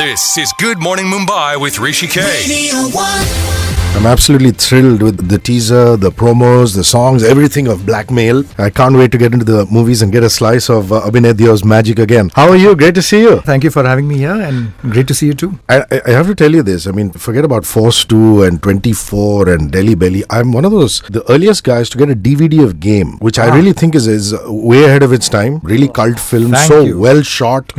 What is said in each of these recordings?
This is Good Morning Mumbai with Hrishi K. I'm absolutely thrilled with the teaser, the promos, the songs, everything of Blackmail. I can't wait to get into the movies and get a slice of Abhinay Deo's magic again. How are you? Great to see you. Thank you for having me here, and great to see you too. I have to tell you this. I mean, forget about Force 2 and 24 and Delhi Belly. I'm one of the earliest guys to get a DVD of Game, which I really think is way ahead of its time. Really cult film, Thank you. well shot.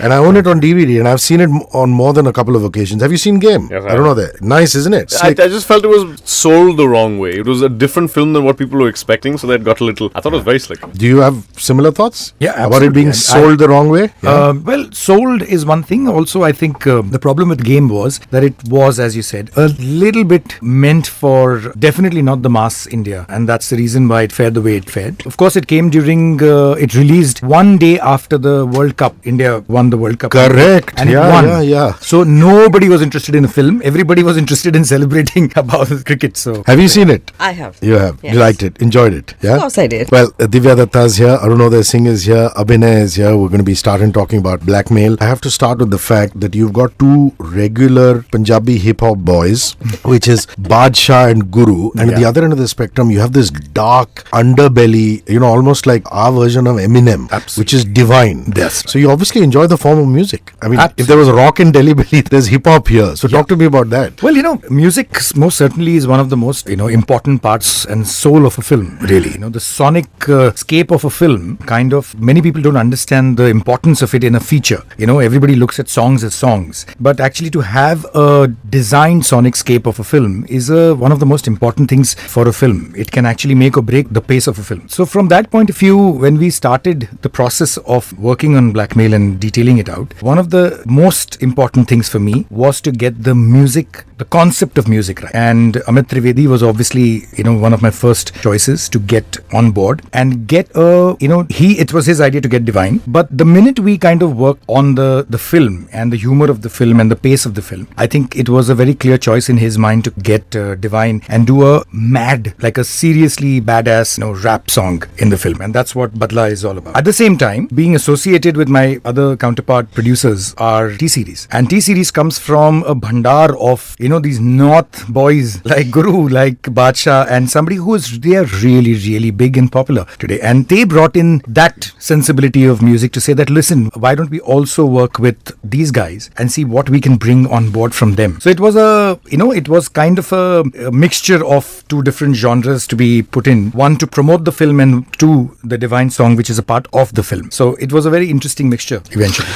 And I own it on DVD, and I've seen it on more than a couple of occasions. Have you seen Game? Yes, I don't know that. Nice, isn't it? I just felt it was sold the wrong way. It was a different film than what people were expecting, so that got a little... I thought it was very slick. Do you have similar thoughts? Yeah, About it absolutely. being sold the wrong way? Yeah. Well, sold is one thing. Also, I think the problem with Game was that it was, as you said, a little bit meant for definitely not the mass India, and that's the reason why it fared the way it fared. Of course, it came during, it released one day after the World Cup. India won the World Cup. Correct. And it won. Yeah. So nobody was interested in the film. Everybody was interested in celebrating about cricket. So Have you seen it? I have. You have. Yes. You liked it. Enjoyed it. Yeah. Of course I did. Well, Divya Dutta is here. Arunoday Singh is here. Abhinay is here. We're going to be starting talking about Blackmail. I have to start with the fact that you've got two regular Punjabi hip hop boys, which is Badshah and Guru. And at the other end of the spectrum, you have this dark underbelly, almost like our version of Eminem, which is divine. Yes. So you obviously enjoy the form of music. I mean, Absolutely. if there was rock in Delhi Belly, there's hip hop here. So talk to me about that. Well, music most certainly is one of the most, important parts and soul of a film, really. The sonic scape of a film, kind of, many people don't understand the importance of it in a feature. Everybody looks at songs as songs. But actually to have a designed sonic scape of a film is one of the most important things for a film. It can actually make or break the pace of a film. So from that point of view, when we started the process of working on Blackmail and detailing it out, one of the most important things for me was to get the music, the concept of music right. And Amit Trivedi was obviously, one of my first choices to get on board and get it was his idea to get Divine. But the minute we kind of worked on the film and the humor of the film and the pace of the film, I think it was a very clear choice in his mind to get Divine and do a mad, like a seriously badass, rap song in the film. And that's what Badla is all about. At the same time, being associated with my other counterpart producers are T-Series. And T-Series comes from a bhandar of, these North boys like Guru, like Badshah, and somebody they are really, really big and popular today. And they brought in that sensibility of music to say that, listen, why don't we also work with these guys and see what we can bring on board from them? So it was it was kind of a mixture of two different genres to be put in. One to promote the film and two, the Divine song, which is a part of the film. So it was a very interesting mixture eventually.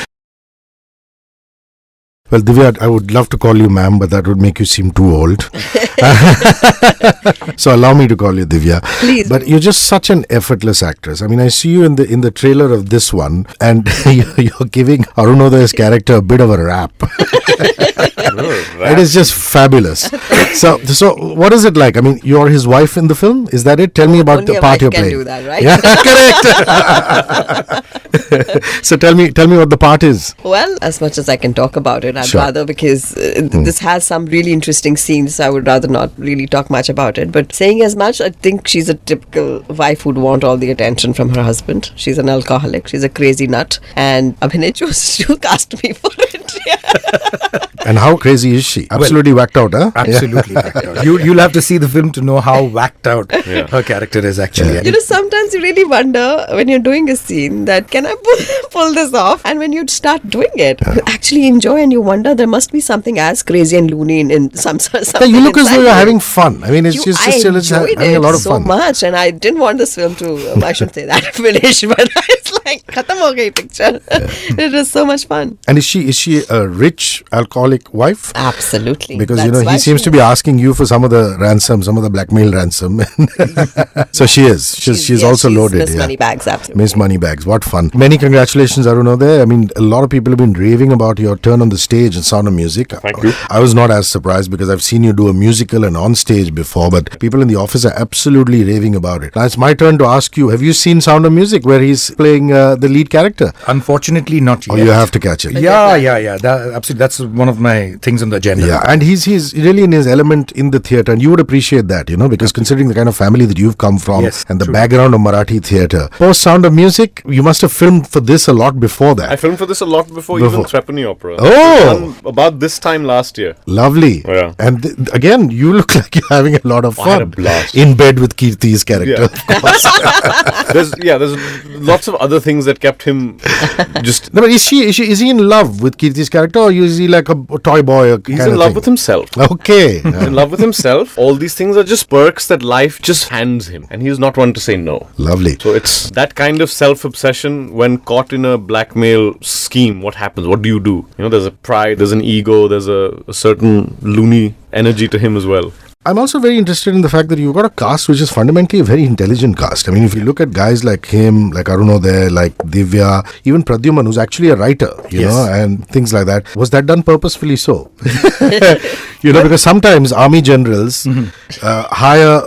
Well, Divya, I would love to call you ma'am, but that would make you seem too old. So allow me to call you Divya. Please. But you're just such an effortless actress. I mean, I see you in the trailer of this one, and you're giving Arunoday's character a bit of a rap. It is just fabulous. So what is it like? I mean, you're his wife in the film. Is that it? Tell me about Only the a part wife you're can playing. do that, right? Yeah, correct. So tell me what the part is. Well, as much as I can talk about it, I'd Sure. rather, because this has some really interesting scenes, I would rather not really talk much about it. But saying as much, I think she's a typical wife who'd want all the attention from her husband. She's an alcoholic. She's a crazy nut. And Abhinay chose to cast me for it. And how crazy is she? Absolutely whacked out, huh? Absolutely whacked out. You'll have to see the film to know how whacked out her character is actually. Sometimes you really wonder when you're doing a scene that, can I pull this off? And when you start doing it, you actually enjoy and you wonder there must be something as crazy and loony in some Yeah, you look as though you're having fun. I mean, it's I enjoyed having a lot of so fun. much, and I didn't want this film to, I shouldn't say that, finish, but it's like, khatam ho gayi picture. It was so much fun. And is she a rich alcoholic wife? Absolutely. Because That's why he seems to be asking you for some of the blackmail ransom. So she is. She's also loaded. Miss Moneybags, absolutely. Miss Moneybags, what fun. Many congratulations, Arunoday. I mean, a lot of people have been raving about your turn on the stage in Sound of Music. Thank you. I was not as surprised because I've seen you do a musical and on stage before, but people in the office are absolutely raving about it. Now it's my turn to ask you, have you seen Sound of Music where he's playing the lead character? Unfortunately, not yet. Or you have to catch it. Yeah. Absolutely. That's one of my things on the agenda. Yeah, and he's really in his element in the theatre, and you would appreciate that, because considering the kind of family that you've come from, Yes, and the true. background of Marathi theatre. Post Sound of Music, you must have filmed for this a lot before that. I filmed for this a lot before even Threepenny Opera. Oh! About this time last year. Lovely. Yeah. And again, you look like you're having a lot of fun. I had a blast. In bed with Kirti's character. Yeah. There's lots of other things that kept him just... No, but is he in love with Kirti's character, or is he like a toy boy? He's in love with himself. Okay. He's in love with himself. All these things are just perks that life just hands him. And he's not one to say no. Lovely. So it's that kind of self-obsession when caught in a blackmail scheme. What happens? What do you do? There's a pride, there's an ego, there's a certain loony energy to him as well. I'm also very interested in the fact that you've got a cast which is fundamentally a very intelligent cast. I mean, if you look at guys like him, like Arunoday, like Divya, even Pradyuman, who's actually a writer, you know, and things like that. Was that done purposefully so? Because sometimes army generals hire,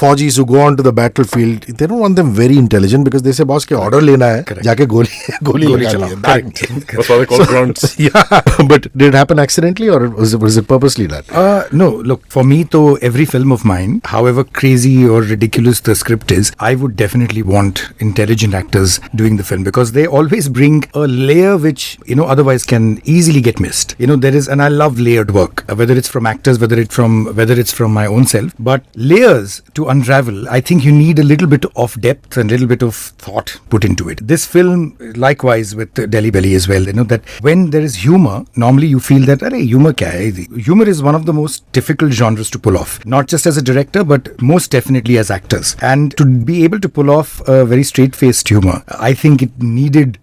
Fauji's who go on to the battlefield. They don't want them very intelligent because they say, boss, ke order lena hai, jaake goli laga liye. That's why they call grunts. Yeah, but did it happen accidentally or was it purposely done? No, look, for me, though, every film of mine, however crazy or ridiculous the script is, I would definitely want intelligent actors doing the film because they always bring a layer which, otherwise can easily get missed. And I love layered work, whether it's from actors, whether it's from my own self. But layers to unravel, I think you need a little bit of depth and a little bit of thought put into it. This film, likewise with Delhi Belly as well, that when there is humor, normally you feel that, humor kya hai? Humor is one of the most difficult genres to pull off, not just as a director, but most definitely as actors. And to be able to pull off a very straight-faced humor, I think it needed,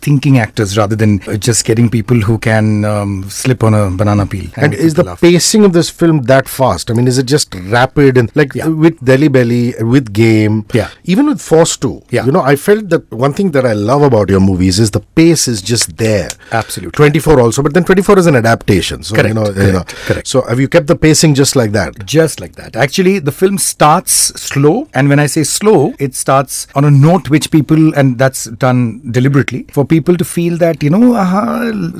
thinking actors rather than just getting people who can slip on a banana peel. And is the pacing of this film that fast? I mean, is it just rapid and with Delhi Belly, with Game, even with Force 2? Yeah. I felt that one thing that I love about your movies is the pace is just there. Absolutely. 24 also, but then 24 is an adaptation. So, Correct. So have you kept the pacing just like that? Just like that. Actually, the film starts slow, and when I say slow, it starts on a note which people, and that's done deliberately, for people to feel that,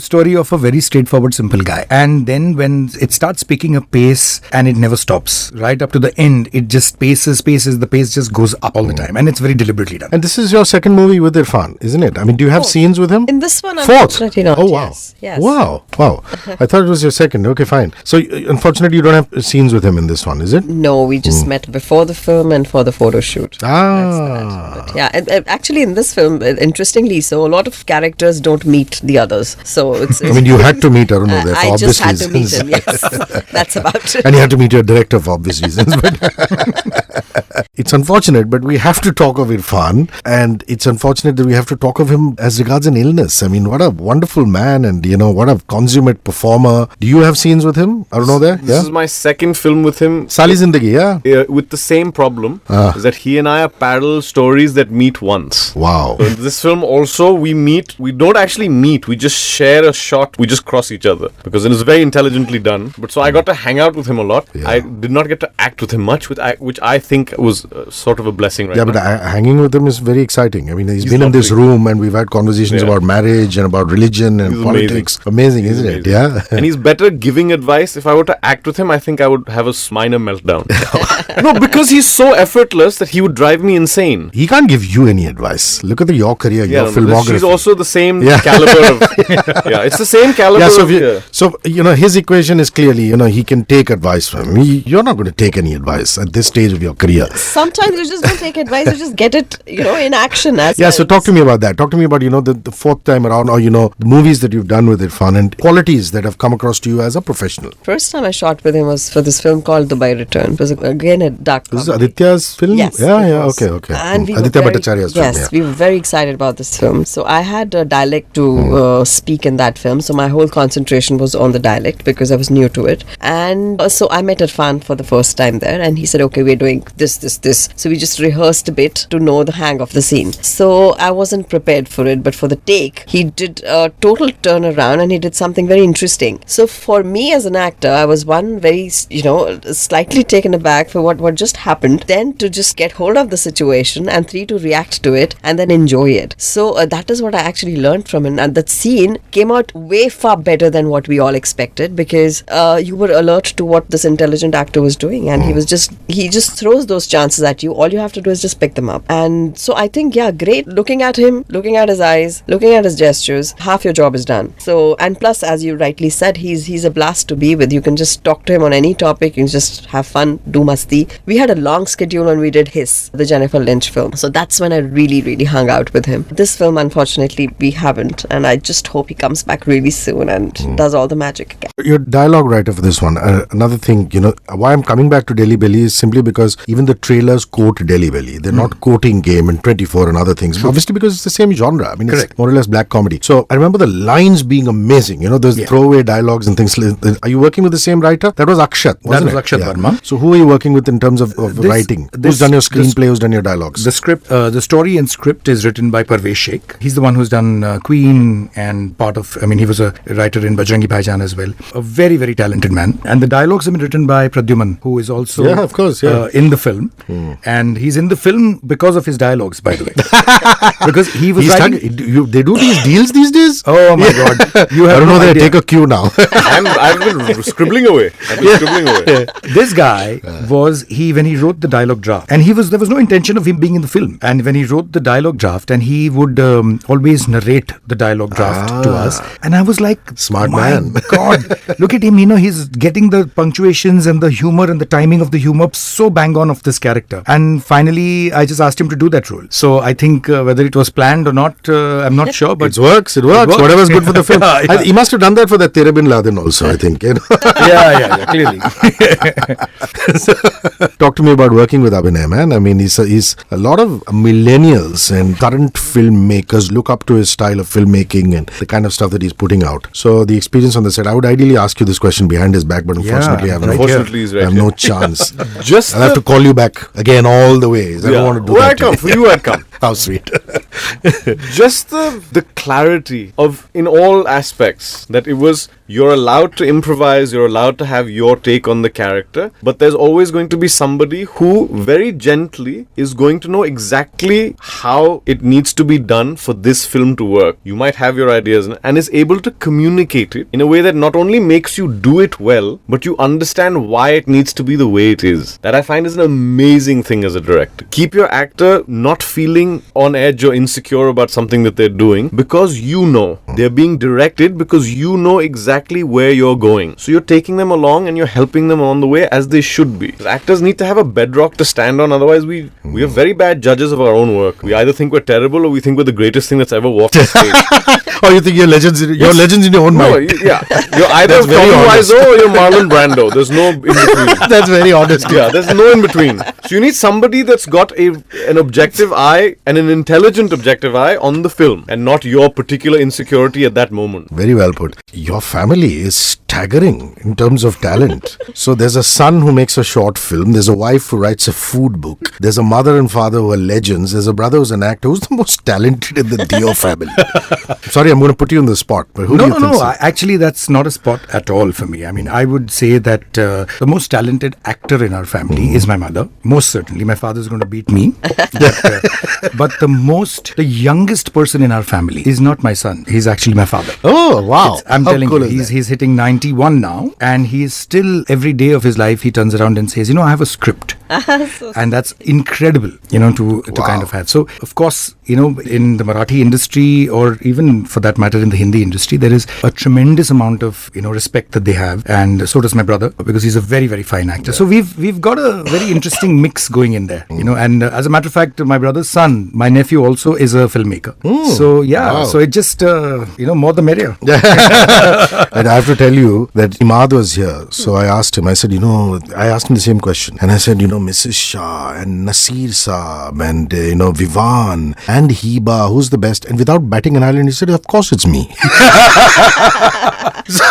story of a very straightforward, simple guy. And then when it starts picking up pace, and it never stops, right up to the end, it just paces, the pace just goes up all the time, and it's very deliberately done. And this is your second movie with Irfan, isn't it? I mean, do you have scenes with him? In this one, Fourth? unfortunately not. Oh, wow. Yes. Wow. I thought it was your second. Okay, fine. So, unfortunately, you don't have scenes with him in this one, is it? No, we just met before the film and for the photo shoot. Ah. But and actually in this film, interestingly, so a lot of characters don't meet the others. So it's I mean, you had to meet Arunoday for I obvious just had to meet reasons. him. Yes, that's about it. And you had to meet your director for obvious reasons. But it's unfortunate, but we have to talk of Irfan, and it's unfortunate that we have to talk of him as regards an illness. I mean, what a wonderful man, and what a consummate performer. Do you have scenes with him, Arunoday? This is my second film with him. Sali Zindagi, yeah? With the same problem, is that he and I are parallel stories that meet once. Wow. So in this film also, we don't actually meet, we just share a shot, we just cross each other. Because it is very intelligently done. But so I got to hang out with him a lot. Yeah. I did not get to act with him much, which I think was sort of a blessing right now. But hanging with him is very exciting. I mean, he's been lovely. in this room and we've had conversations about marriage and about religion and He's politics. Amazing, isn't it? Yeah. And he's better giving advice. If I were to act with him, I think I would have a minor meltdown. No, because he's so effortless that he would drive me insane. He can't give you any advice. Look at your career, your filmography. She's also the same caliber of... it's the same caliber his equation is clearly, he can take advice from me. You're not going to take any advice at this stage of your career. Sometimes you just don't take advice, you just get it, in action. So talk to me about that. Talk to me about, the fourth time around, or, the movies that you've done with Irfan and qualities that have come across to you as a professional. First time I shot with him was for this film called Dubai Return. It was again a dark comedy. This is Aditya's film? Yes. Okay. And we Aditya Bhattacharya's film. Yes, we were very excited about this film. So I had a dialect to speak in that film. So my whole concentration was on the dialect because I was new to it. And so I met Irfan for the first time there, and he said, okay, we're doing this. this. So we just rehearsed a bit to know the hang of the scene. So I wasn't prepared for it, but for the take, he did a total turnaround and he did something very interesting. So for me as an actor, I was one very, slightly taken aback for what just happened, then to just get hold of the situation, and 3, to react to it and then enjoy it. So that is what I actually learned from it, and that scene came out way far better than what we all expected, because you were alert to what this intelligent actor was doing, and he just throws those chances at you. All you have to do is just pick them up. And so I think, great. Looking at him, looking at his eyes, looking at his gestures, half your job is done. So, and plus, as you rightly said, he's a blast to be with. You can just talk to him on any topic. You can just have fun, do masti. We had a long schedule when we did the Jennifer Lynch film. So that's when I really, really hung out with him. This film, unfortunately, we haven't. And I just hope he comes back really soon and does all the magic again. Your dialogue writer for this one, another thing, why I'm coming back to Delhi Belly is simply because even the trailers quote Delhi Belly. They're not quoting Game and 24 and other things. Obviously, because it's the same genre. I mean, it's more or less black comedy. So I remember the lines being amazing. Those throwaway dialogues and things. Are you working with the same writer? That was Akshat, wasn't it? Akshat Verma. So who are you working with in terms of writing? Who's done your screenplay? Who's done your dialogues? The script, the story and script is written by Parvesh Sheikh. He's the one who's done Queen and he was a writer in Bajrangi Bhaijaan as well. A very, very talented man. And the dialogues have been written by Pradyuman, who is also in the film. And he's in the film because of his dialogues, by the way. Because he was writing... They do these deals these days? Oh my God. You have I don't know, they take a cue now. I've been scribbling away. This guy when he wrote the dialogue draft, and there was no intention of him being in the film. And when he wrote the dialogue draft, and he would always narrate the dialogue draft to us. And I was like, smart man. God, look at him, he's getting the punctuations and the humor and the timing of the humor so bang on of this character. And finally, I just asked him to do that role. So I think whether it was planned or not, I'm not sure. But it works. Whatever's good for the film. He must have done that for the Tere Bin Laden also, I think. Yeah, clearly. Talk to me about working with Abhinay, man. I mean, he's a lot of millennials and current filmmakers look up to his style of filmmaking and the kind of stuff that he's putting out. So the experience on the set, I would ideally ask you this question behind his back, but unfortunately I have no chance. I'll have to call you back again all the way. I don't want to do that. For you I'd come. How sweet. Just the clarity of, in all aspects, that it was, you're allowed to improvise, you're allowed to have your take on the character, but there's always going to be somebody who very gently is going to know exactly how it needs to be done for this film to work. You might have your ideas and is able to communicate it in a way that not only makes you do it well, but you understand why it needs to be the way it is. That I find is an amazing thing as a director. Keep your actor not feeling on edge or insecure about something that they're doing, because they're being directed because you know exactly where you're going. So you're taking them along and you're helping them on the way as they should be. Actors need to have a bedrock to stand on, otherwise we are very bad judges of our own work. We either think we're terrible or we think we're the greatest thing that's ever walked the stage. Or you think you're legends in your own mind. You're either Tommy Wiseau or you're Marlon Brando. There's no in between. That's very honest. Yeah, there's no in between. So you need somebody that's got an objective eye and an intelligent objective eye on the film, and not your particular insecurity at that moment. Very well put. Your family is staggering in terms of talent. So there's a son who makes a short film. There's a wife who writes a food book. There's a mother and father who are legends. There's a brother who's an actor. Who's the most talented in the Deo family? Sorry, I'm going to put you on the spot. But who do you think? Actually, that's not a spot at all for me. I mean, I would say that the most talented actor in our family is my mother. Most certainly. My father's going to beat me. But the youngest person in our family is not my son. He's actually my father. Oh, wow. I'm telling you, he's hitting 91 now, and he's still, every day of his life, he turns around and says, I have a script. And that's incredible, to kind of have. So, of course, in the Marathi industry, or even for that matter in the Hindi industry, there is a tremendous amount of, respect that they have. And so does my brother, because he's a very, very fine actor. Yeah. So we've got a very interesting mix going in there, and as a matter of fact, my brother's son, my nephew also is a filmmaker. So, so it just, more the merrier. And I have to tell you that Imad was here. So I asked him, I said, I asked him the same question. And I said, Mrs. Shah and Nasir Saab and, Vivan and Heba, who's the best? And without batting an eyelid, he said, of course it's me. So,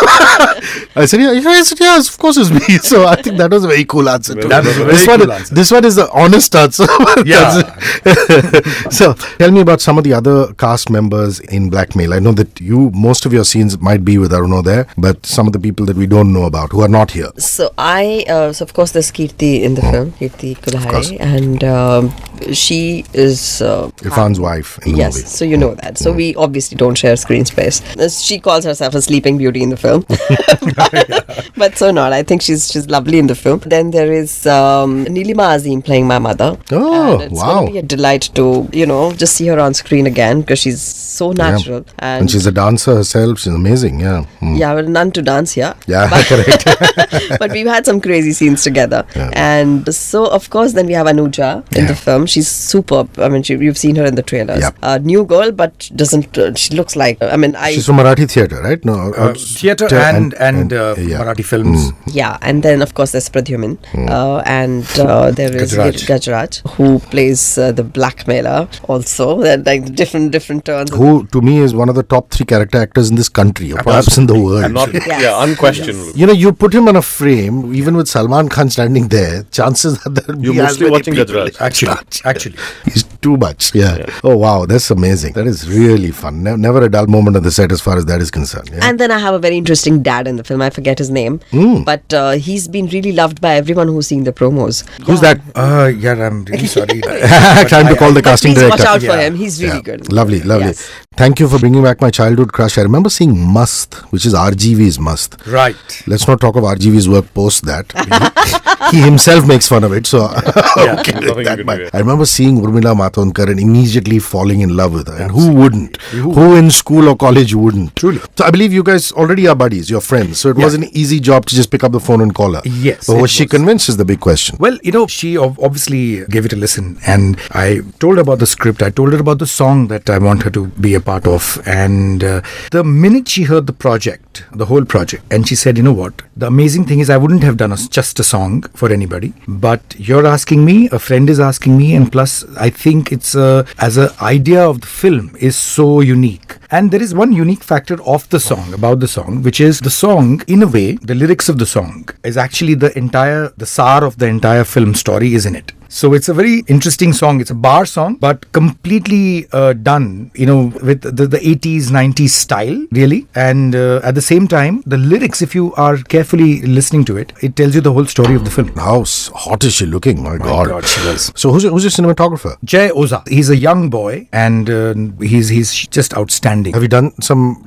I said, yes, of course it's me. So I think that was a very cool answer. That was a very cool answer. This one is the honest answer. Yeah. So tell me about some of the other cast members in Blackmail. I know that most of your scenes might be with Arunoday, but some of the people that we don't know about who are not here. So of course there's Kirti in the film, Kirti Kulhare, and she is Irfan's wife in the yes, movie. so you know that. So we obviously don't share screen space. She calls herself a sleeping beauty in the film, but so not. I think she's lovely in the film. Then there is Neelima Azim playing my mother. Oh, and it's wow. going to be a delight to just see her on screen again because she's so natural. And she's a dancer herself. She's amazing. Yeah. Yeah, well, none to dance here. Yeah, but, correct. But we've had some crazy scenes together. Yeah. And so, of course, then we have Anuja in the film. She's superb. I mean, you've seen her in the trailers. Yep. New girl, but doesn't. She looks like. She's from Marathi theatre, right? No, Theatre and Marathi films. Yeah, and then of course there's Pradyumin, and there is Gajraj, who plays the blackmailer also. Like different turns. Who to me is one of the top 3 character actors in this country, or perhaps in the world. And not, unquestionably. You put him on a frame, even with Salman Khan standing there, chances are that You're mostly watching Gajraj. Actually. He's too much. Yeah. Oh, wow. That's amazing. That is really fun. Never a dull moment on the set as far as that is concerned. Yeah? And then I have a very interesting dad in the film. I forget his name. But he's been really loved by everyone who's seen the promos. Who's that? I'm really sorry. Time to call the casting Please director. watch out for him. He's really good. Lovely. Yes. Thank you for bringing back my childhood crush. I remember seeing Mast, which is RGV's Mast. Right. Let's not talk of RGV's work post that. He himself makes fun of it. So I remember seeing Urmila Matondkar and immediately falling in love with her. And who wouldn't? Who in school or college wouldn't? Truly. So I believe you guys already are buddies, you're friends. So it was an easy job to just pick up the phone and call her. Yes. But was she convinced is the big question. Well, she obviously gave it a listen, and I told her about the script. I told her about the song that I want her to be a part of. And the minute she heard the whole project, and she said, you know what? The amazing thing is I wouldn't have done just a song for anybody, but you're asking me, a friend is asking me, and plus I think it's as an idea of the film is so unique. And there is one unique factor about the song, which is the song, in a way, the lyrics of the song is actually the sar of the entire film story is in it. So it's a very interesting song. It's a bar song, but completely done, with the 80s, 90s style, really. And at the same time, the lyrics, if you are carefully listening to it, it tells you the whole story of the film. How hot is she looking? My God, she was. So who's your cinematographer? Jay Oza. He's a young boy, and he's just outstanding. Has he done some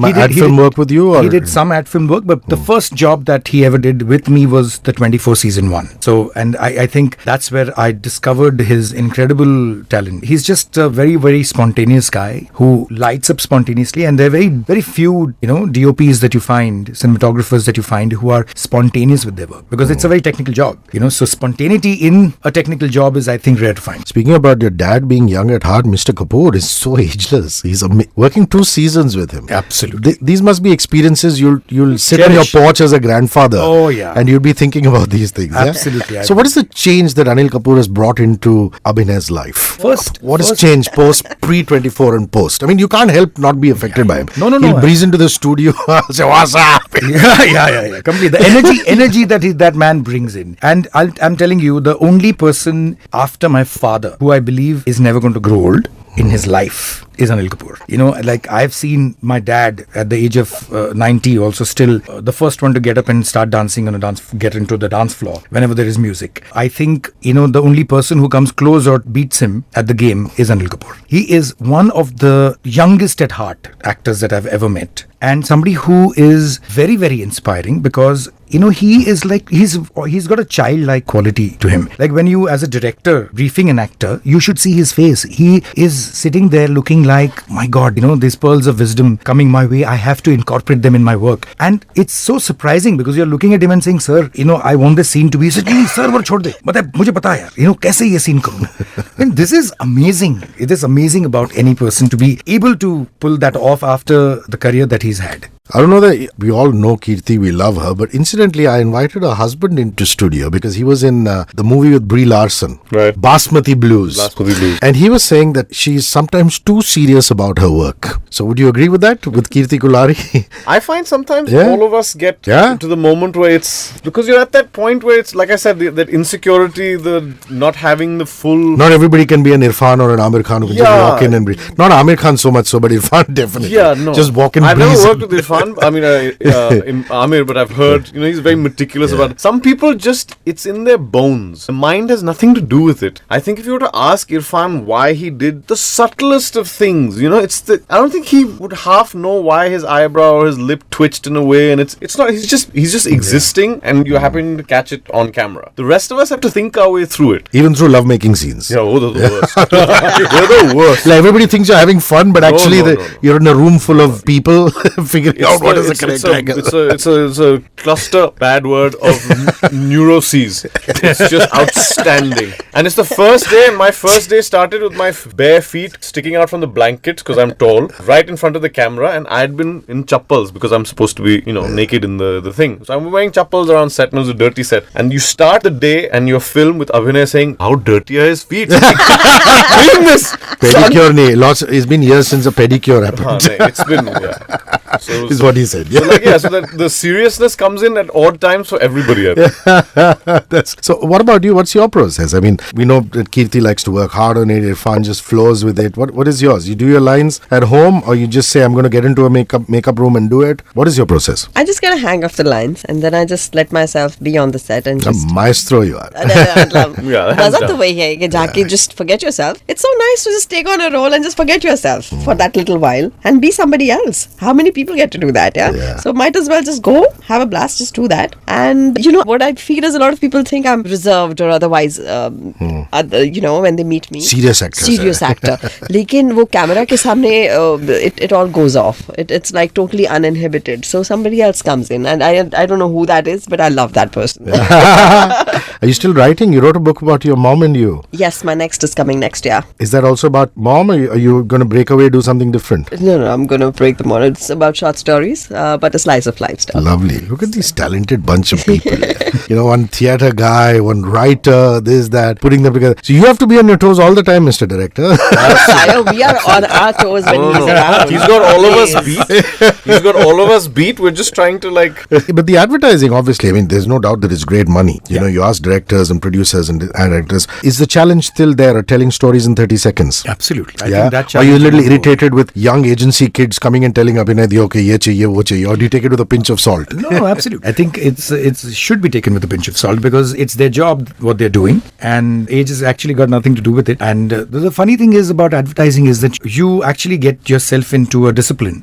ad film work with you? Or? He did some ad film work, but the first job that he ever did with me was the 24 season 1. So, and I think that's where I discovered his incredible talent. He's just a very, very spontaneous guy who lights up spontaneously, and there are very, very few, DOPs that you find, cinematographers that you find who are spontaneous with their work, because it's a very technical job, so spontaneity in a technical job is, I think, rare to find. Speaking about your dad being young at heart, Mr. Kapoor is so ageless. He's working 2 seasons with him. Absolutely. These must be experiences you'll sit Cherish. on your porch as a grandfather. Oh, yeah. And you'll be thinking about these things. Absolutely. Yeah? So what is the change that Anil Kapoor has brought into Abhinay's life? What has changed pre-24 and post? I mean, you can't help not be affected by him. No. He'll breeze into the studio, say, what's up? Yeah. Completely. The energy that man brings in. And I'm telling you, the only person after my father who I believe is never going to grow old in his life is Anil Kapoor. Like I've seen my dad at the age of 90 also still the first one to get up and start dancing get into the dance floor whenever there is music. I think, the only person who comes close or beats him at the game is Anil Kapoor. He is one of the youngest at heart actors that I've ever met, and somebody who is very, very inspiring because he is like he's got a childlike quality to him. Like when you, as a director, briefing an actor, you should see his face. He is sitting there looking like, my God, these pearls of wisdom coming my way. I have to incorporate them in my work. And it's so surprising because you're looking at him and saying, sir, I want this scene to be. He said, sir, chhod de. Mujhe pata hai yaar. Kaise ye scene karu? And this is amazing. It is amazing about any person to be able to pull that off after the career that he's had. I don't know that we all know Kirti, we love her, but incidentally, I invited her husband into studio because he was in the movie with Brie Larson, Right. Basmati Blues. Basmati Blues. And he was saying that she's sometimes too serious about her work. So would you agree with that, with Kirti Kulari? I find sometimes Yeah. all of us get Yeah. to the moment where it's because you're at that point where it's like I said, that insecurity, the not having the full. Not everybody can be an Irfan or an Amir Khan who can just Yeah. walk in and breathe. Not Amir Khan so much so, but Irfan definitely. Yeah, no. Just walk in, I've breeze. never worked with Irfan. I mean, in Amir, but I've heard, he's very meticulous about it. Some people just, it's in their bones. The mind has nothing to do with it. I think if you were to ask Irfan why he did the subtlest of things, I don't think he would half know why his eyebrow or his lip twitched in a way, and it's not, he's just existing, and you happen to catch it on camera. The rest of us have to think our way through it. Even through lovemaking scenes. Yeah, they're the worst. They're the worst. Like everybody thinks you're having fun, but actually no. you're in a room full of people figuring out what is the correct angle. It's a cluster, bad word, of neuroses. It's just outstanding. And it's the first day, and my first day started with my bare feet sticking out from the blankets because I'm tall, right in front of the camera, and I'd been in chappals because I'm supposed to be, naked in the thing. So I'm wearing chappals around set, and it was a dirty set. And you start the day and your film with Abhinay saying, how dirty are his feet? Doing this. Pedicure, it's been years since a pedicure happened. It's been, yeah. So, Is what he said. so that the seriousness comes in at odd times for everybody. I think. So what about you? What's your process? I mean, we know that Kirti likes to work hard on it. Irfan just flows with it. What is yours? You do your lines at home, or you just say, I'm going to get into a makeup room and do it? What is your process? I just get a hang of the lines and then I just let myself be on the set and A just maestro you are. Yeah, hands मजा down. तो वही है कि जाके just forget yourself. It's so nice to just take on a role and just forget yourself for that little while and be somebody else. How many people get to do that? Yeah. So might as well just go, have a blast, just do that. And what I feel is a lot of people think I'm reserved or otherwise. When they meet me, Serious actor. लेकिन वो camera के सामने it all goes off. It's like totally uninhibited. So somebody else comes in and I don't know who that is, but I love that person. Are you still writing? You wrote a book about your mom and you. Yes, my next is coming next year. Is that also about mom, or are you going to break away, do something different? No, I'm going to break the model. It's about short stories, but a slice of life stuff. Lovely. Look at this talented bunch of people. One theatre guy, one writer, this, that, putting them together. So you have to be on your toes all the time, Mr. Director. We are on our toes when he's around. He's got all of us beat. He's got all of us beat. We're just trying to But the advertising, obviously, I mean, there's no doubt that it's great money. You ask directors and producers and actors. Is the challenge still there, or telling stories in 30 seconds? Absolutely. I Yeah. think that Are you a challenge little will go. irritated with young agency kids coming and telling Abhinay Deo, okay, ye chahiye, wo chahiye, or do you take it with a pinch of salt? No, absolutely. I think it should be taken with a pinch of salt because it's their job what they're doing, and age has actually got nothing to do with it. And the funny thing is about advertising is that you actually get yourself into a discipline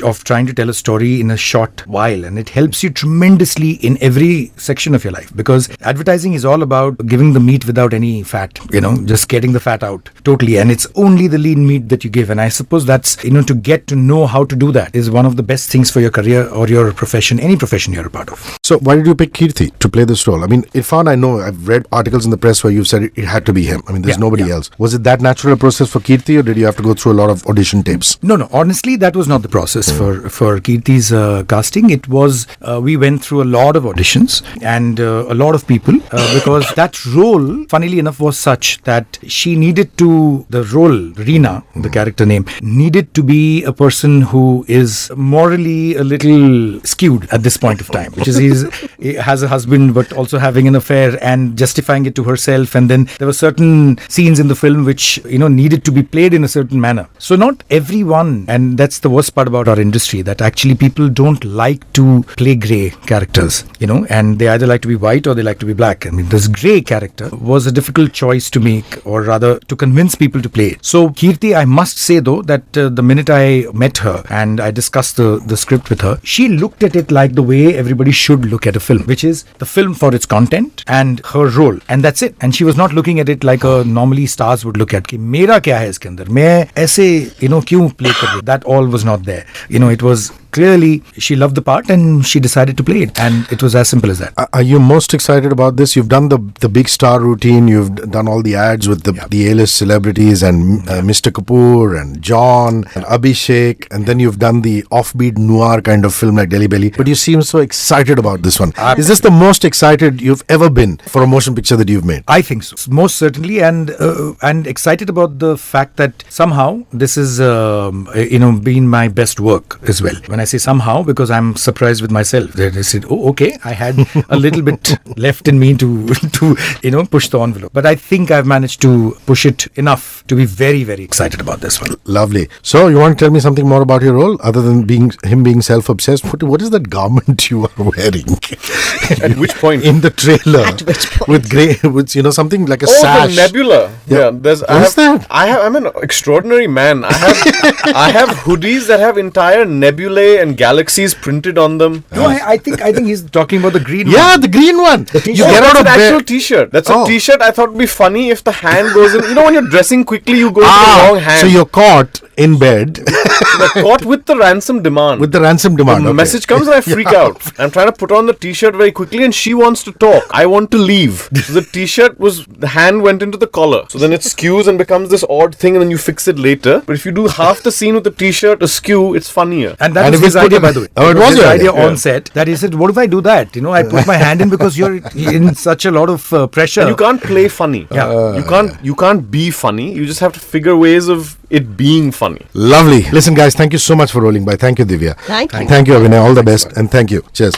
of trying to tell a story in a short while, and it helps you tremendously in every section of your life because advertising is all about giving the meat without any fat. Just getting the fat out totally, and it's only the lean meat that you give. And I suppose that's to get to know how to do that is one of the best things for your career or your profession, any profession you're a part of. So why did you pick Kirti to play this role? I mean, Irfan, I know, I've read articles in the press where you've said it had to be him. I mean, there's nobody else. Was it that natural a process for Kirti, or did you have to go through a lot of audition tapes? No. Honestly, that was not the process for Kirti's casting. It was, we went through a lot of auditions and a lot of people because that role, funnily enough, was such that she needed to, the role, Reena, the character name, needed to be a person who is morally a little skewed at this point of time, which is he has a husband but also having an affair and justifying it to herself. And then there were certain scenes in the film which, needed to be played in a certain manner. So not everyone, and that's the worst part about our industry, that actually people don't like to play grey characters, and they either like to be white or they like to be black. I mean, this grey character was a difficult choice to make, or rather to convince people to play it. So Kirti, I must say though, that the minute I met her and I discussed the script with her, she looked at it like the way everybody should look at a film, which is the film for its content and her role, and that's it. And she was not looking at it like normally stars would look at कि मेरा क्या है इसके अंदर, मैं ऐसे क्यों play कर रही. That all was not there. It was clearly she loved the part and she decided to play it. And it was as simple as that. Are you most excited about this? You've done the big star routine. You've done all the ads with the A-list celebrities and Mr. Kapoor and John and Abhishek, and then you've done the offbeat noir kind of film like Delhi Belly. But you seem so excited about this one. Is this the most excited you've ever been for a motion picture that you've made? I think so, most certainly, and excited about the fact that somehow this is been my best work as well. When I say somehow, because I'm surprised with myself. That I said, oh, okay, I had a little bit left in me to push the envelope, but I think I've managed to push it enough to be very, very excited about this one. Lovely. So you want to tell me something more about your role other than him being self-obsessed? What is that garment you are wearing? At which point? In the trailer. At which point? With grey, with something like a Oh, sash. the nebula. Yeah. That? I'm an extraordinary man. I have hoodies that have entire nebulae and galaxies printed on them. No, I think he's talking about the green one. Yeah, the green one. You get out That's of an actual bed. T-shirt. That's Oh. a T-shirt. I thought would be funny if the hand goes in. You know when you're dressing quickly, you go into the wrong hand. So you're caught in bed They're caught with the ransom demand. with the ransom demand. The Okay. message comes and I freak out. I'm trying to put on the T-shirt very quickly and she wants to talk. I want to leave. So the T-shirt the hand went into the collar. So then it skews and becomes this odd thing and then you fix it later. But if you do half the scene with the T-shirt askew, it's funnier. And that And was if his it's put idea, in- by the way. Oh, it was his your idea idea. on set. That he said, what if I do that? I put my hand in because you're in such a lot of pressure. And you can't play funny. Yeah. You can't be funny. You just have to figure ways of it being funny. Lovely. Listen, guys, thank you so much for rolling by. Thank you, Divya. Thank you. Thank you, Abhinay. All the best. And thank you. Cheers.